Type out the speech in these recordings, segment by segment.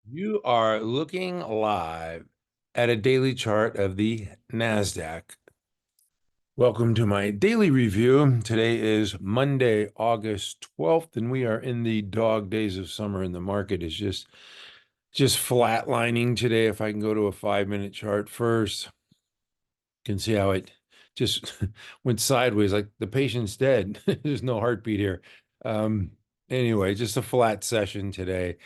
You are looking live at a daily chart of the Nasdaq. Welcome to my daily review. Today is Monday, August 12th, and we are in the dog days of summer, and the market is just flatlining today. If I can go to a 5-minute chart first, you can see how it just went sideways, like the patient's dead. There's no heartbeat here. Anyway, just a flat session today.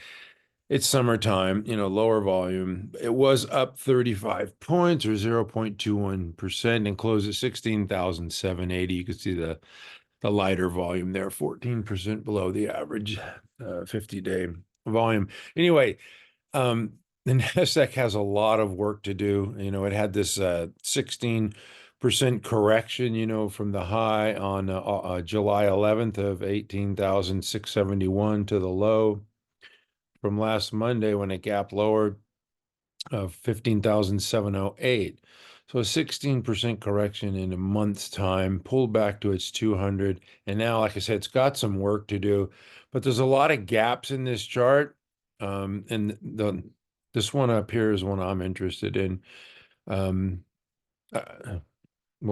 It's summertime, lower volume. It was up 35 points or 0.21% and closed at 16,780. You can see the lighter volume there, 14% below the average 50-day volume. Anyway, the Nasdaq has a lot of work to do. It had this 16% correction, from the high on July 11th of 18,671 to the low from last Monday when it gapped lower of 15,708. So a 16% correction in a month's time, pulled back to its 200. And now, like I said, it's got some work to do, but there's a lot of gaps in this chart. This one up here is one I'm interested in. Well,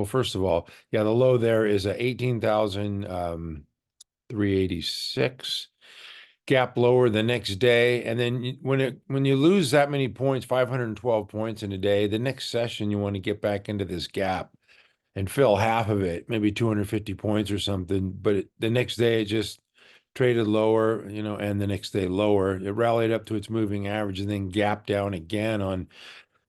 first of all, yeah, the low there is a 18,386. Gap lower the next day, and then when you lose that many points, 512 points in a day, the next session you want to get back into this gap and fill half of it, maybe 250 points or something. But the next day it just traded lower, and the next day lower. It rallied up to its moving average and then gapped down again on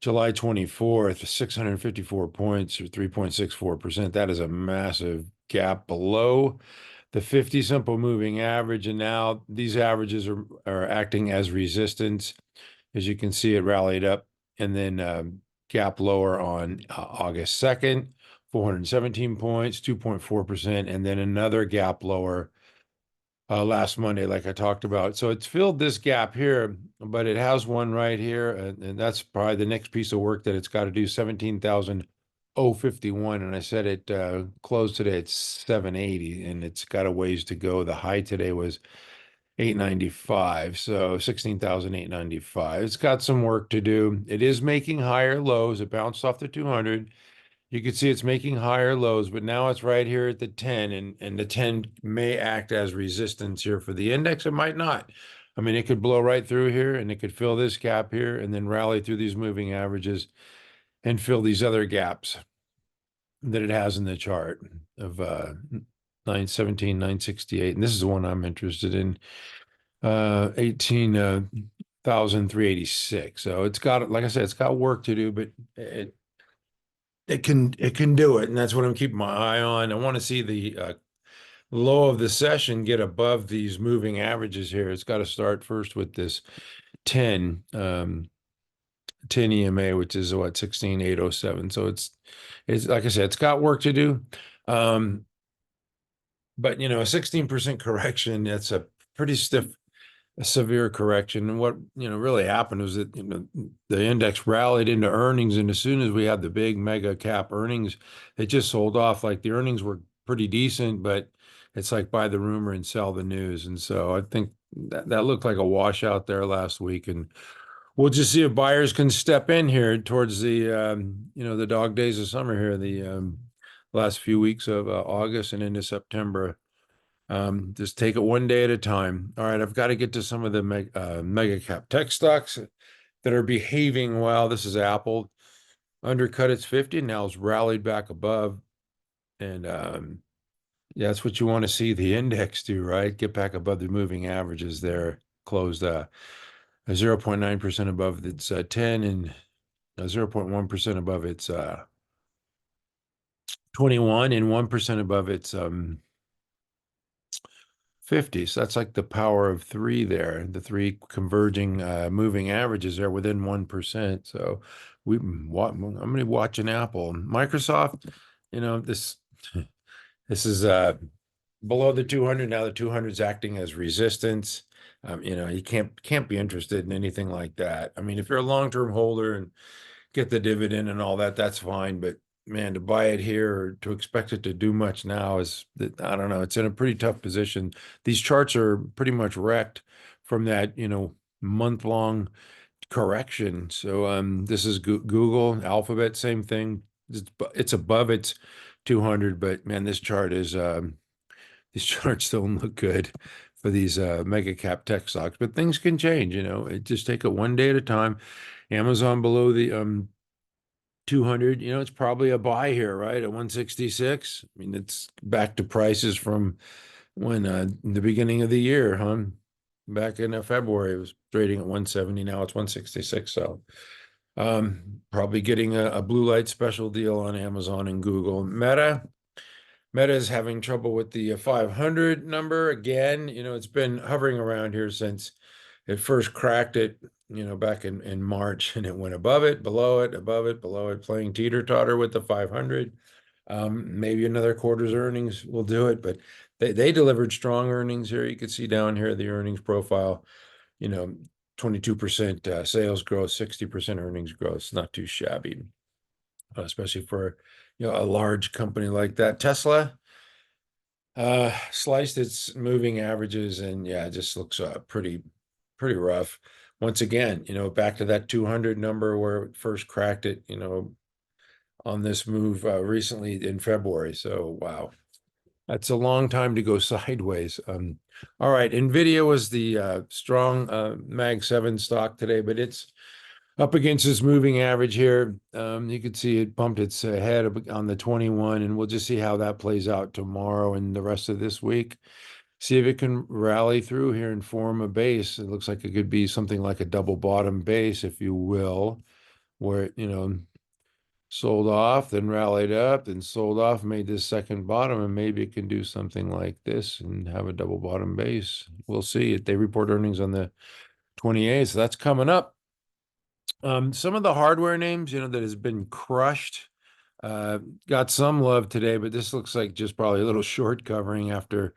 July 24th, 654 points or 3.64%. That is a massive gap below the 50 simple moving average, and now these averages are acting as resistance. As you can see, it rallied up and then gap lower on August 2nd, 417 points, 2.4%, and then another gap lower last Monday, like I talked about. So it's filled this gap here, but it has one right here, and that's probably the next piece of work that it's got to do, 17,051. And I said it closed today at 780, and it's got a ways to go. The high today was 895, so 16,895. It's got some work to do. It is making higher lows. It bounced off the 200. You can see it's making higher lows, but now it's right here at the 10, and the 10 may act as resistance here for the index. It might not. I mean, it could blow right through here, and it could fill this gap here and then rally through these moving averages and fill these other gaps that it has in the chart of 917, 968. And this is the one I'm interested in, 18,386. So it's got, like I said, it's got work to do, but it can do it, and that's what I'm keeping my eye on. I want to see the low of the session get above these moving averages here. It's got to start first with this 10 EMA, which is what, 16,807. So it's like I said, it's got work to do. But a 16% correction, that's a pretty a severe correction. And what really happened was that the index rallied into earnings, and as soon as we had the big mega cap earnings, it just sold off. Like the earnings were pretty decent, but it's like buy the rumor and sell the news. And so I think that looked like a washout there last week, and we'll just see if buyers can step in here towards the the dog days of summer here, the last few weeks of August and into September. Just take it one day at a time. All right, I've got to get to some of the mega cap tech stocks that are behaving well. This is Apple, undercut its 50, now it's rallied back above. And yeah, that's what you want to see the index do, right? Get back above the moving averages there. Closed 0.9% above its 10 and 0.1% above its 21 and 1% above its 50. So that's like the power of three there. The three converging moving averages are within 1%. So I'm going to watch an Apple. Microsoft, this is below the 200. Now the 200 is acting as resistance. You can't be interested in anything like that. I mean, if you're a long-term holder and get the dividend and all that, that's fine. But man, to buy it here or to expect it to do much now is, I don't know, it's in a pretty tough position. These charts are pretty much wrecked from that, month-long correction. So this is Google, Alphabet, same thing. It's above its 200, but man, this chart is these charts don't look good for these mega cap tech stocks. But things can change, It just take it one day at a time. Amazon below the 200, it's probably a buy here, right? At 166. I mean, it's back to prices from when in the beginning of the year, huh? Back in February, it was trading at 170. Now it's 166. So probably getting a blue light special deal on Amazon and Google. Meta is having trouble with the 500 number again. It's been hovering around here since it first cracked it, back in March, and it went above it, below it, above it, below it, playing teeter-totter with the 500. Maybe another quarter's earnings will do it, but they delivered strong earnings here. You can see down here the earnings profile, 22% sales growth, 60% earnings growth. It's not too shabby, especially for a large company like that. Tesla sliced its moving averages, and yeah, it just looks pretty rough. Once again, back to that 200 number where it first cracked it, on this move recently in February. So wow, that's a long time to go sideways. All right, NVIDIA was the strong Mag 7 stock today, but it's up against this moving average here. You can see it bumped its head on the 21, and we'll just see how that plays out tomorrow and the rest of this week. See if it can rally through here and form a base. It looks like it could be something like a double bottom base, if you will, where it, sold off, then rallied up, then sold off, made this second bottom, and maybe it can do something like this and have a double bottom base. We'll see. They report earnings on the 28th, so that's coming up. Some of the hardware names, that has been crushed, got some love today, but this looks like just probably a little short covering after.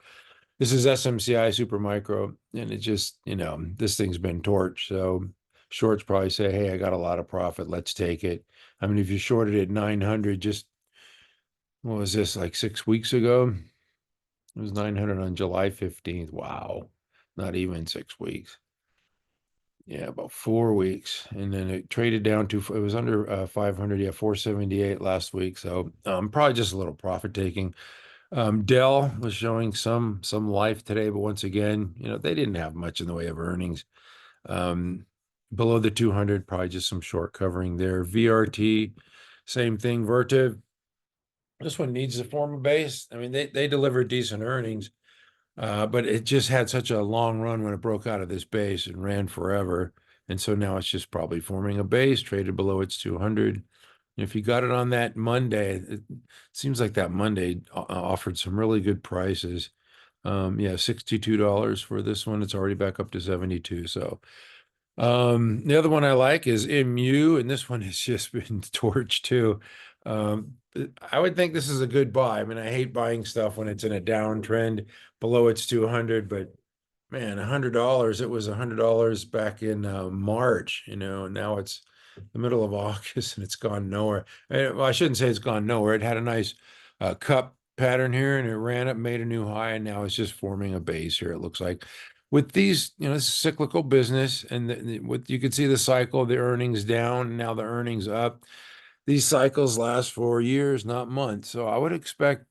This is SMCI Supermicro, and it just, this thing's been torched. So shorts probably say, hey, I got a lot of profit. Let's take it. I mean, if you shorted at 900, just, what was this, like 6 weeks ago? It was 900 on July 15th. Wow. Not even 6 weeks. Yeah, about 4 weeks. And then it traded down to, it was under 500. Yeah, 478 last week. So probably just a little profit taking. DELL was showing some life today, but once again, they didn't have much in the way of earnings. Below the 200, probably just some short covering there. VRT, same thing. Vertiv, this one needs to form a base. I mean, they delivered decent earnings, but it just had such a long run when it broke out of this base and ran forever. And so now it's just probably forming a base, traded below its 200. If you got it on that Monday, it seems like that Monday offered some really good prices. Yeah, $62 for this one. It's already back up to 72. So the other one I like is MU, and this one has just been torched too. I would think this is a good buy. I mean, I hate buying stuff when it's in a downtrend below its 200, but man, $100. It was $100 back in March, and now it's the middle of August and it's gone nowhere. Well, I shouldn't say it's gone nowhere. It had a nice cup pattern here, and it ran up, made a new high, and now it's just forming a base here. It looks like with these, this is cyclical business, and what you can see the cycle, the earnings down, now the earnings up. These cycles last for years, not months. So I would expect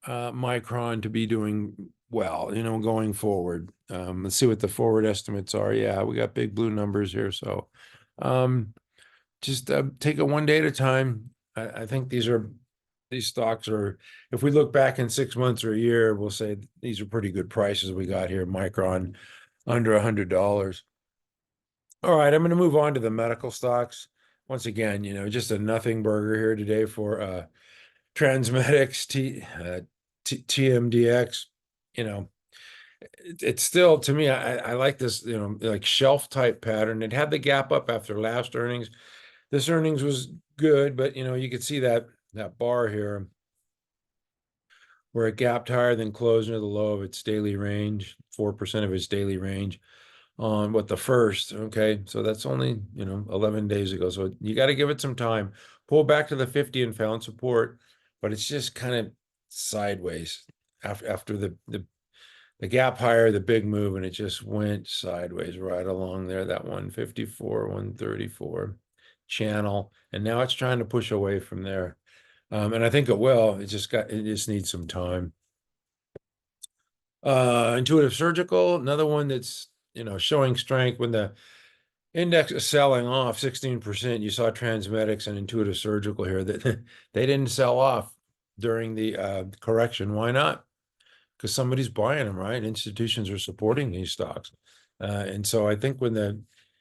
Micron to be doing well, going forward. Let's see what the forward estimates are. Yeah, we got big blue numbers here. So just take it one day at a time. I think these stocks are, if we look back in 6 months or a year, we'll say these are pretty good prices we got here. Micron under $100. All right, I'm going to move on to the medical stocks. Once again, just a nothing burger here today for Transmedics, TMDX. It's still, to me, I like this, like shelf type pattern. It had the gap up after last earnings. This earnings was good, but you could see that bar here where it gapped higher than closed near the low of its daily range, 4% of its daily range on the first. Okay, so that's only 11 days ago. So you got to give it some time. Pull back to the 50 and found support, but it's just kind of sideways after the gap higher, the big move, and it just went sideways right along there, that 154, 134 channel. And now it's trying to push away from there. And I think it will. It just needs some time. Intuitive Surgical, another one that's showing strength when the index is selling off 16%. You saw Transmedics and Intuitive Surgical here that they didn't sell off during the correction. Why not? Because somebody's buying them, right? Institutions are supporting these stocks. And so I think when the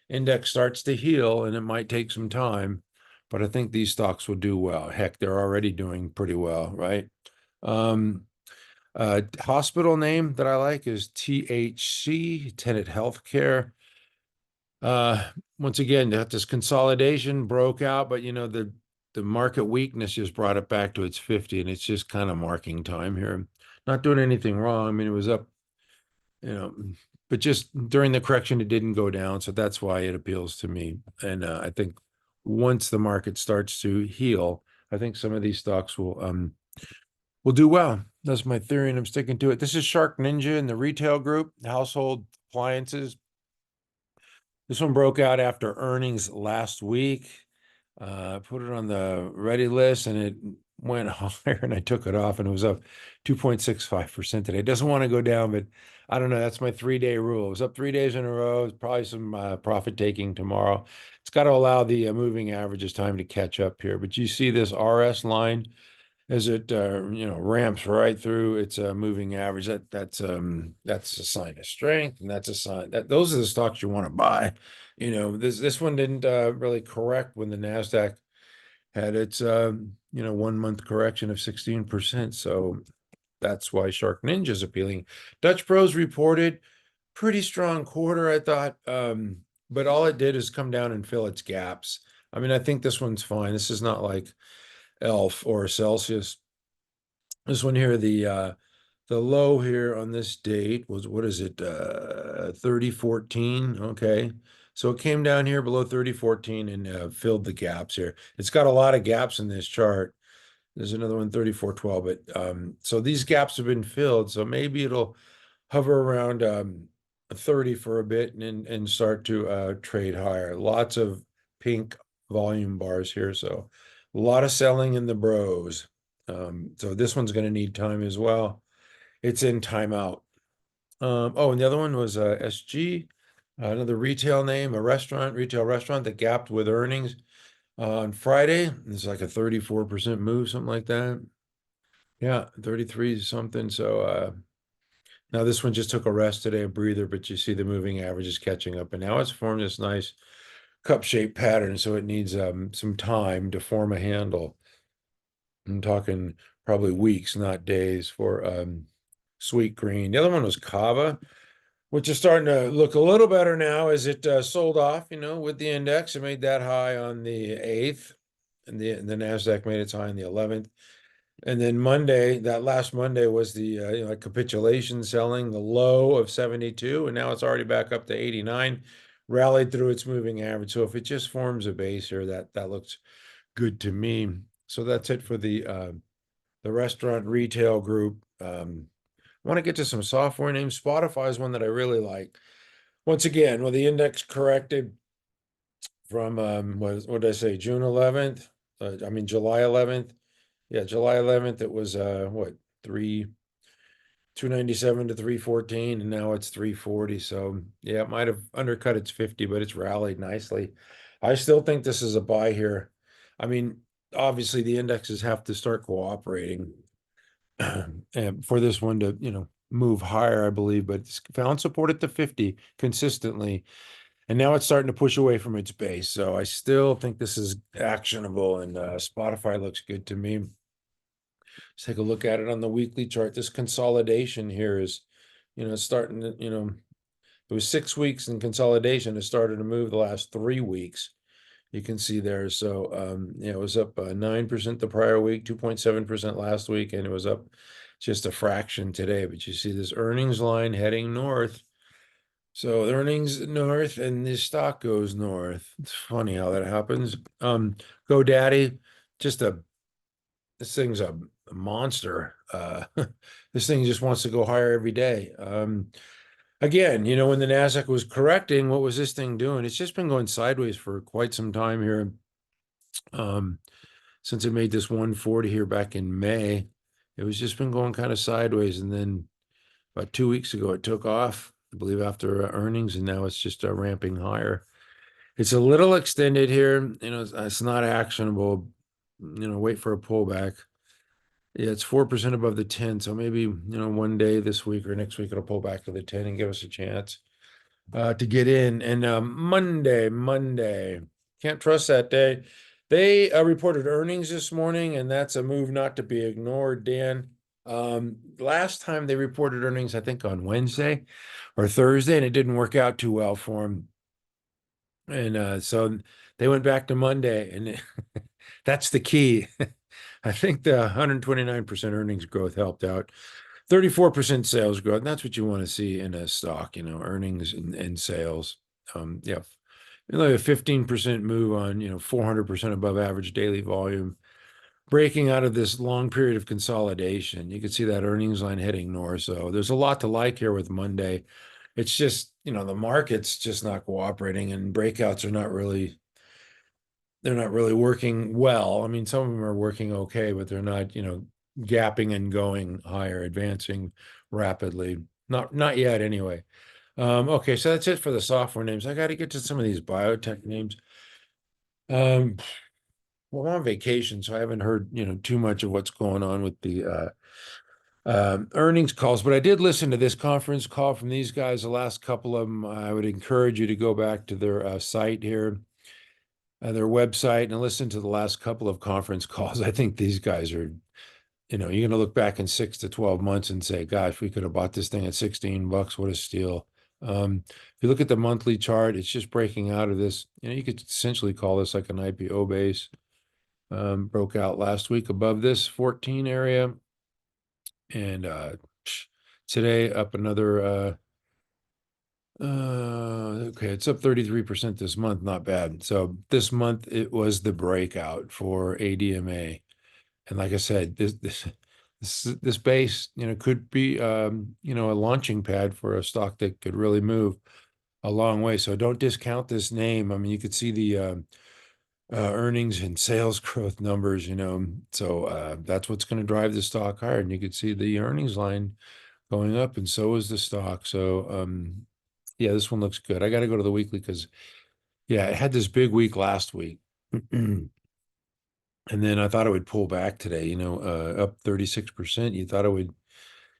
index starts to heal, and it might take some time, but I think these stocks will do well. Heck, they're already doing pretty well, right? Hospital name that I like is THC, Tenet Healthcare. Once again, that this consolidation broke out, but the market weakness just brought it back to its 50, and it's just kind of marking time here. Not doing anything wrong. I mean, it was up, but just during the correction, it didn't go down. So that's why it appeals to me. And I think once the market starts to heal, I think some of these stocks will do well. That's my theory, and I'm sticking to it. This is Shark Ninja in the retail group, household appliances. This one broke out after earnings last week. Put it on the ready list, and it went higher, and I took it off, and it was up 2.65% today. It doesn't want to go down, but I don't know. That's my 3-day rule. It was up 3 days in a row. It's probably some profit taking tomorrow. It's got to allow the moving averages time to catch up here. But you see this RS line as it ramps right through its moving average. That's a sign of strength, and that's a sign that those are the stocks you want to buy. This one didn't really correct when the Nasdaq had its 1 month correction of 16%. So that's why Shark Ninja is appealing. Dutch Bros reported pretty strong quarter, I thought, but all it did is come down and fill its gaps. I mean, I think this one's fine. This is not like Elf or Celsius. This one here, the low here on this date was, what is it, 3014? Okay, so it came down here below 3014 and filled the gaps here. It's got a lot of gaps in this chart. There's another one, 3412, but so these gaps have been filled, so maybe it'll hover around 30 for a bit and start to trade higher. Lots of pink volume bars here, so a lot of selling in the bros. So this one's going to need time as well. It's in timeout. And the other one was SG, another retail name, retail restaurant that gapped with earnings on Friday. It's like a 34% move, something like that. Yeah, 33 something. So now this one just took a rest today, a breather, but you see the moving average is catching up, and now it's formed this nice cup-shaped pattern, so it needs some time to form a handle. I'm talking probably weeks, not days, for Sweet Green. The other one was CAVA, which is starting to look a little better now as it sold off, with the index. It made that high on the 8th, and the Nasdaq made its high on the 11th. And then Monday, that last Monday was the capitulation selling, the low of 72, and now it's already back up to 89, rallied through its moving average. So if it just forms a base here, that looks good to me. So that's it for the restaurant retail group. I want to get to some software names. Spotify is one that I really like. Once again, well, the index corrected from what did I say, June 11th? July 11th. Yeah, July 11th, it was 297 to 314, and now it's 340. So yeah, it might have undercut its 50, but it's rallied nicely. I still think this is a buy here. I mean, obviously the indexes have to start cooperating and for this one to, move higher, I believe, but it's found support at the 50 consistently. And now it's starting to push away from its base. So I still think this is actionable, and Spotify looks good to me. Let's take a look at it on the weekly chart. This consolidation here is, starting to, it was 6 weeks in consolidation. It started to move the last 3 weeks. You can see there. So, it was up 9% the prior week, 2.7% last week, and it was up just a fraction today. But you see this earnings line heading north. So the earnings north and the stock goes north. It's funny how that happens. GoDaddy, this thing's a monster. This thing just wants to go higher every day. Again, when the Nasdaq was correcting, what was this thing doing? It's just been going sideways for quite some time here. Since it made this 140 here back in May, it was just been going kind of sideways. And then about 2 weeks ago, it took off, I believe, after earnings, and now it's just ramping higher. It's a little extended here. It's not actionable. Wait for a pullback. Yeah, it's 4% above the 10. So maybe, one day this week or next week, it'll pull back to the 10 and give us a chance to get in. And Monday, can't trust that day. They reported earnings this morning, and that's a move not to be ignored, Dan. Last time they reported earnings, I think on Wednesday or Thursday, and it didn't work out too well for them. And so they went back to Monday, and that's the key. I think the 129% earnings growth helped out. 34% sales growth. And that's what you want to see in a stock, earnings and sales. Yeah. Like a 15% move on, 400% above average daily volume. Breaking out of this long period of consolidation. You can see that earnings line heading north. So there's a lot to like here with Monday. It's just, the market's just not cooperating, and breakouts are they're not really working well. I mean, some of them are working okay, but they're not, gapping and going higher, advancing rapidly. Not yet anyway. Okay, so that's it for the software names. I got to get to some of these biotech names. Well, I'm on vacation, so I haven't heard, too much of what's going on with the earnings calls, but I did listen to this conference call from these guys, the last couple of them. I would encourage you to go back to their site here, their website, and listen to the last couple of conference calls. I think these guys are, you're going to look back in 6 to 12 months and say, gosh, we could have bought this thing at $16. What a steal. If you look at the monthly chart, it's just breaking out of this. You could essentially call this like an IPO base. Broke out last week above this 14 area. And today up another, okay, it's up 33% this month. Not bad. So this month it was the breakout for ADMA. And like I said, this base, could be, a launching pad for a stock that could really move a long way. So don't discount this name. I mean, you could see the earnings and sales growth numbers, so that's what's going to drive the stock higher. And you could see the earnings line going up, and so is the stock. So, yeah, this one looks good. I got to go to the weekly because, yeah, it had this big week last week. And then I thought it would pull back today, up 36%. You thought it would,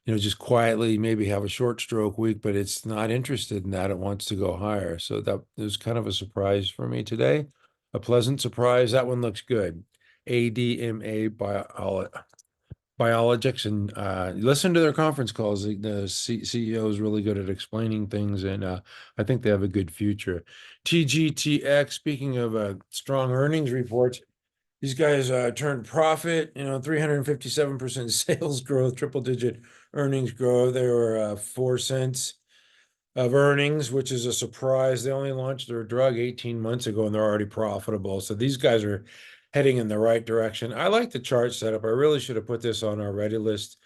just quietly maybe have a short stroke week, but it's not interested in that. It wants to go higher. So that was kind of a surprise for me today. A pleasant surprise. That one looks good. ADMA Biologics, and listen to their conference calls. The CEO is really good at explaining things, and I think they have a good future. TGTX, speaking of strong earnings reports, these guys turned profit, 357% sales growth, triple-digit earnings growth. They were 4 cents of earnings, which is a surprise. They only launched their drug 18 months ago, and they're already profitable. So these guys are heading in the right direction. I like the chart setup. I really should have put this on our ready list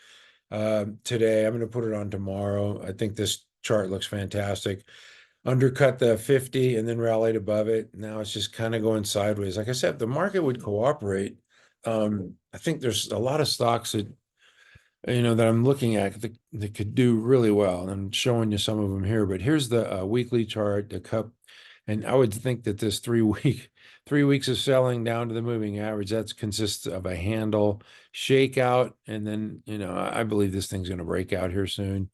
today. I'm going to put it on tomorrow. I think this chart looks fantastic. Undercut the 50 and then rallied above it. Now it's just kind of going sideways. Like I said, if the market would cooperate, I think there's a lot of stocks that, that I'm looking at that could do really well. And I'm showing you some of them here, but here's the weekly chart, the cup. And I would think that this 3 weeks of selling down to the moving average, that consists of a handle shakeout. And then, I believe this thing's going to break out here soon.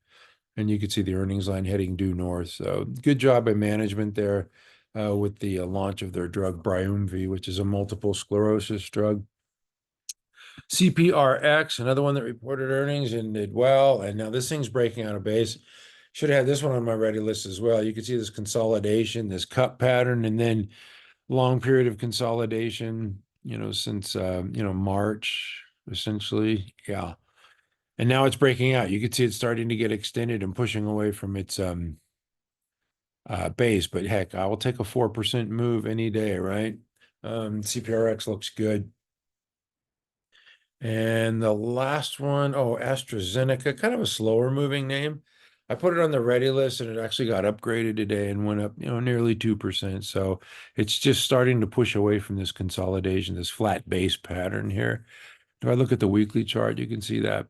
And you can see the earnings line heading due north. So good job by management there with the launch of their drug Briumvi, which is a multiple sclerosis drug. CPRX, another one that reported earnings and did well. And now this thing's breaking out of base. Should have had this one on my ready list as well. You can see this consolidation, this cup pattern, and then long period of consolidation, since, March, essentially. Yeah. And now it's breaking out. You can see it's starting to get extended and pushing away from its base. But heck, I will take a 4% move any day, right? CPRX looks good. And the last one, oh, AstraZeneca, kind of a slower moving name. I put it on the ready list and it actually got upgraded today and went up, nearly 2%. So it's just starting to push away from this consolidation, this flat base pattern here. If I look at the weekly chart, you can see that,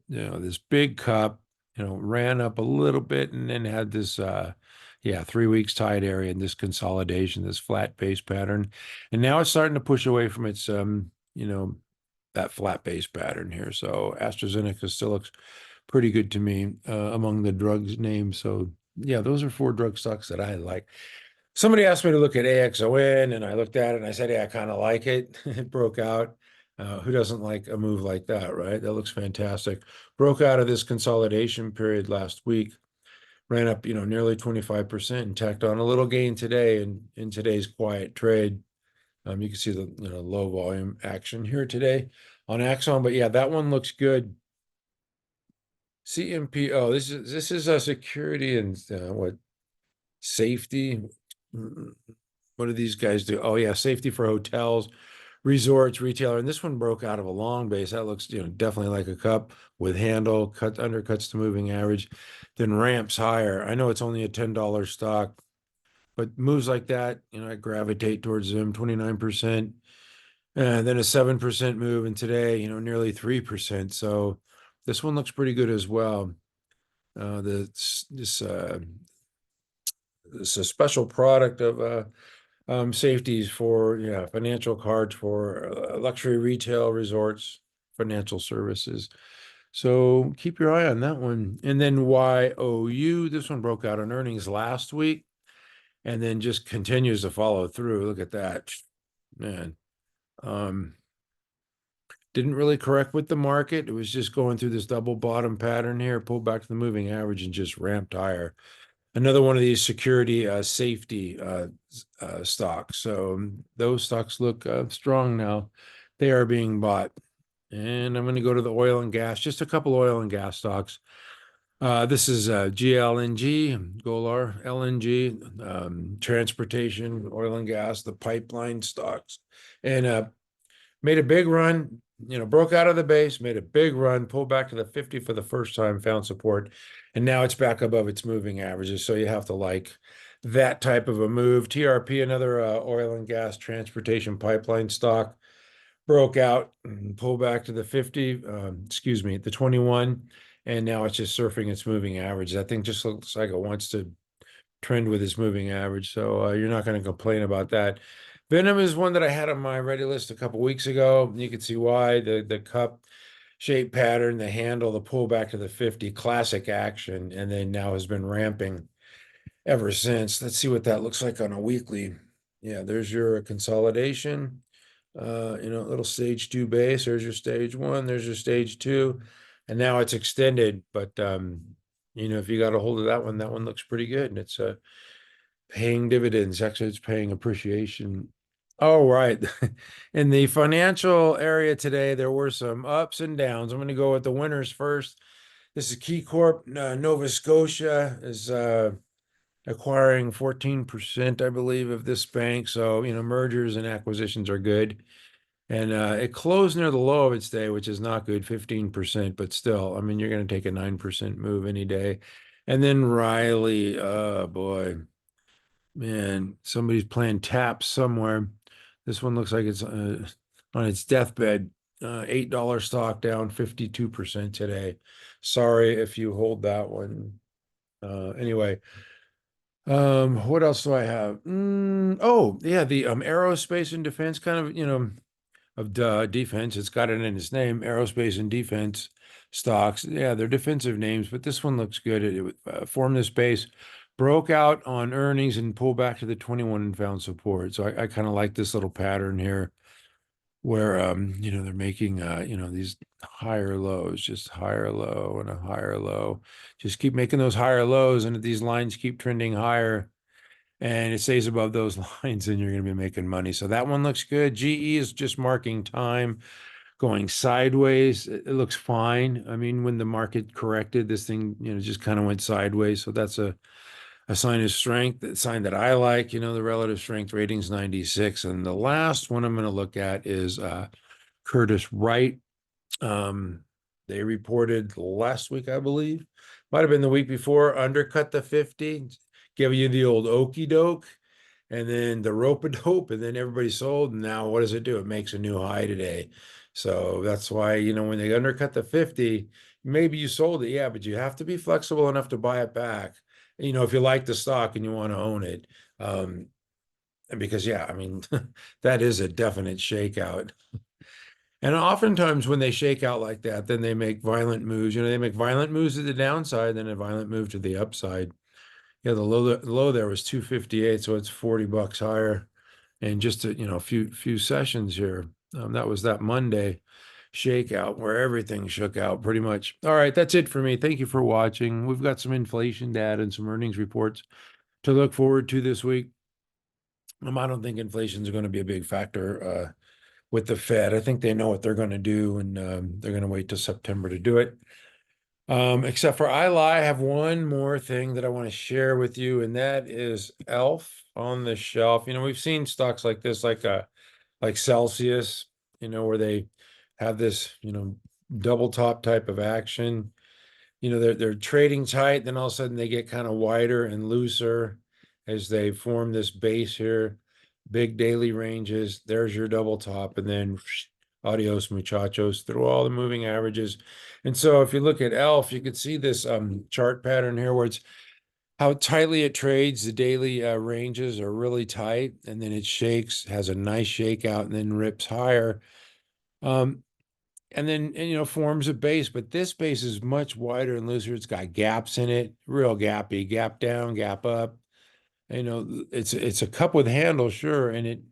this big cup, ran up a little bit and then had this, 3 weeks tight area and this consolidation, this flat base pattern. And now it's starting to push away from its, that flat base pattern here. So AstraZeneca still looks pretty good to me among the drugs names. So yeah, those are 4 drug stocks that I like. Somebody asked me to look at AXON, and I looked at it and I said, yeah, I kind of like it. It broke out. Who doesn't like a move like that, right? That looks fantastic. Broke out of this consolidation period last week, ran up, nearly 25% and tacked on a little gain today in today's quiet trade. You can see the low volume action here today on AXON, but yeah, that one looks good. CMPO, this is a security and what safety. What do these guys do? Oh yeah, safety for hotels, resorts, retailer. And this one broke out of a long base. That looks, definitely like a cup with handle, undercuts the moving average, then ramps higher. I know it's only a $10 stock, but moves like that, I gravitate towards them. 29%, and then a 7% move, and today, nearly 3%. So this one looks pretty good as well. This is a special product of safeties for financial cards for luxury retail resorts, financial services. So keep your eye on that one. And then YOU, this one broke out on earnings last week and then just continues to follow through. Look at that, man. Didn't really correct with the market. It was just going through this double bottom pattern here, pulled back to the moving average and just ramped higher. Another one of these security safety stocks. So those stocks look strong now. They are being bought. And I'm going to go to the oil and gas, just a couple oil and gas stocks. This is GLNG, Golar, LNG, transportation, oil and gas, the pipeline stocks. And made a big run, broke out of the base, made a big run, pulled back to the 50 for the first time, found support, and now it's back above its moving averages. So you have to like that type of a move. TRP, another oil and gas transportation pipeline stock, broke out and pulled back to the 50, the 21, and now it's just surfing its moving average. That thing just looks like it wants to trend with its moving average. So you're not going to complain about that. VNOM is one that I had on my ready list a couple weeks ago. You can see why the cup shape pattern, the handle, the pullback to the 50, classic action, and then now has been ramping ever since. Let's see what that looks like on a weekly. Yeah, there's your consolidation. Little stage 2 base. There's your stage 1. There's your stage 2, and now it's extended. But if you got a hold of that one looks pretty good, and it's paying dividends. Actually, it's paying appreciation. Oh, right. In the financial area today, there were some ups and downs. I'm going to go with the winners first. This is Key Corp. Nova Scotia is acquiring 14%, I believe, of this bank. So, mergers and acquisitions are good. And it closed near the low of its day, which is not good, 15%, but still, I mean, you're going to take a 9% move any day. And then RILY, oh boy, man, somebody's playing taps somewhere. This one looks like it's on its deathbed. $8 stock down 52% today. Sorry if you hold that one. Anyway, what else do I have? Oh, yeah, the aerospace and defense kind of, of defense. It's got it in its name, aerospace and defense stocks. Yeah, they're defensive names, but this one looks good. It formed this base, broke out on earnings and pulled back to the 21 and found support. So I kind of like this little pattern here where, they're making, these higher lows, just higher low and a higher low. Just keep making those higher lows, and if these lines keep trending higher, and it stays above those lines, and you're going to be making money. So that one looks good. GE is just marking time, going sideways. It looks fine. I mean, when the market corrected, this thing, just kind of went sideways. So that's a sign of strength, a sign that I like. The relative strength rating's 96. And the last one I'm going to look at is Curtiss-Wright. They reported last week, I believe, might have been the week before, undercut the 50, give you the old okey doke, and then the rope-a-dope, and then everybody sold. And now what does it do? It makes a new high today. So that's why, when they undercut the 50, maybe you sold it, yeah, but you have to be flexible enough to buy it back, if you like the stock and you want to own it. And because, yeah, I mean, that is a definite shakeout. And oftentimes when they shake out like that, then they make violent moves. They make violent moves to the downside, then a violent move to the upside. Yeah, the low there was 258, so it's $40 higher. And just a few sessions here. That was that Monday shakeout where everything shook out pretty much. All right, that's it for me. Thank you for watching. We've got some inflation data and some earnings reports to look forward to this week. I don't think inflation is going to be a big factor with the Fed. I think they know what they're going to do, and they're going to wait till September to do it. Except for RILY, I have one more thing that I want to share with you, and that is ELF on the shelf. We've seen stocks like this, like Celsius, where they have this, double top type of action. They're trading tight, then all of a sudden they get kind of wider and looser as they form this base here, big daily ranges. There's your double top, and then adios muchachos through all the moving averages. And so if you look at ELF, you can see this chart pattern here where it's how tightly it trades. The daily ranges are really tight, and then it shakes, has a nice shakeout, and then rips higher. And then, forms a base, but this base is much wider and looser. It's got gaps in it, real gappy, gap down, gap up. It's a cup with handle, sure, and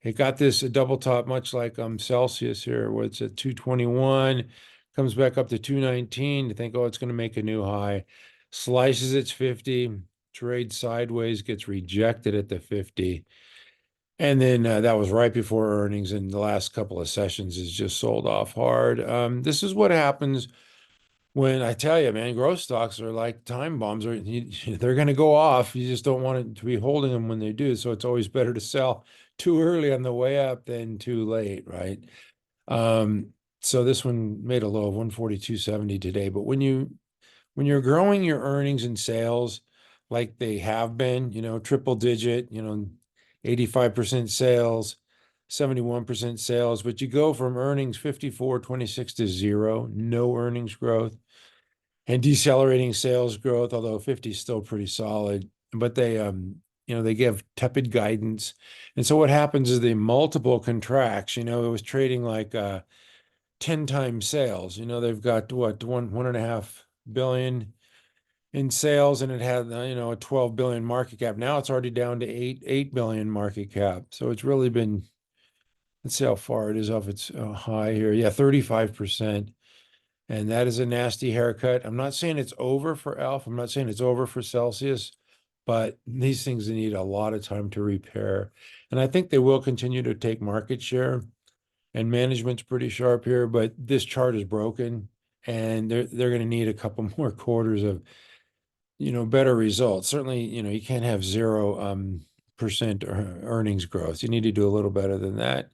it got this a double top, much like Celsius here, where it's at 221, comes back up to 219 to think, oh, it's going to make a new high, slices its 50, trades sideways, gets rejected at the 50. And then that was right before earnings, and the last couple of sessions is just sold off hard. This is what happens when I tell you, man, growth stocks are like time bombs, or they're going to go off. You just don't want it to be holding them when they do. So it's always better to sell too early on the way up than too late, right? So this one made a low of 142.70 today. But when you're growing your earnings and sales like they have been, triple digit, 85% sales, 71% sales, but you go from earnings 54.26 to zero, no earnings growth, and decelerating sales growth, although 50 is still pretty solid. But they give tepid guidance. And so what happens is the multiple contracts. It was trading like 10 times sales. They've got what, 1.5 billion in sales, and it had a 12 billion market cap. Now it's already down to 8 billion market cap. So it's really been, let's see how far it is off its high here. Yeah, 35%. And that is a nasty haircut. I'm not saying it's over for ELF. I'm not saying it's over for Celsius, but these things need a lot of time to repair. And I think they will continue to take market share, and management's pretty sharp here, but this chart is broken, and they're going to need a couple more quarters of better results. Certainly, you can't have 0% earnings growth. You need to do a little better than that.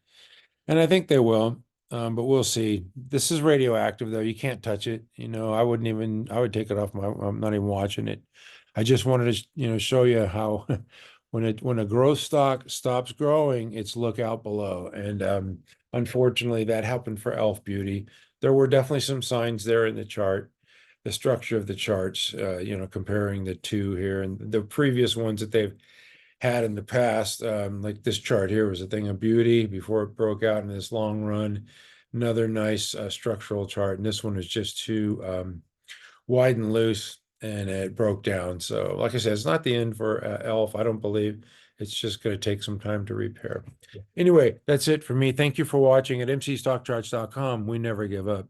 And I think they will, but we'll see. This is radioactive, though. You can't touch it. I would take it off I'm not even watching it. I just wanted to, show you how when a growth stock stops growing, it's look out below. And unfortunately, that happened for Elf Beauty. There were definitely some signs there in the chart, the structure of the charts, comparing the two here and the previous ones that they've had in the past. Like this chart here was a thing of beauty before it broke out in this long run. Another nice structural chart. And this one was just too wide and loose, and it broke down. So like I said, it's not the end for ELF, I don't believe. It's just going to take some time to repair. Anyway, that's it for me. Thank you for watching at mcstockcharts.com. We never give up.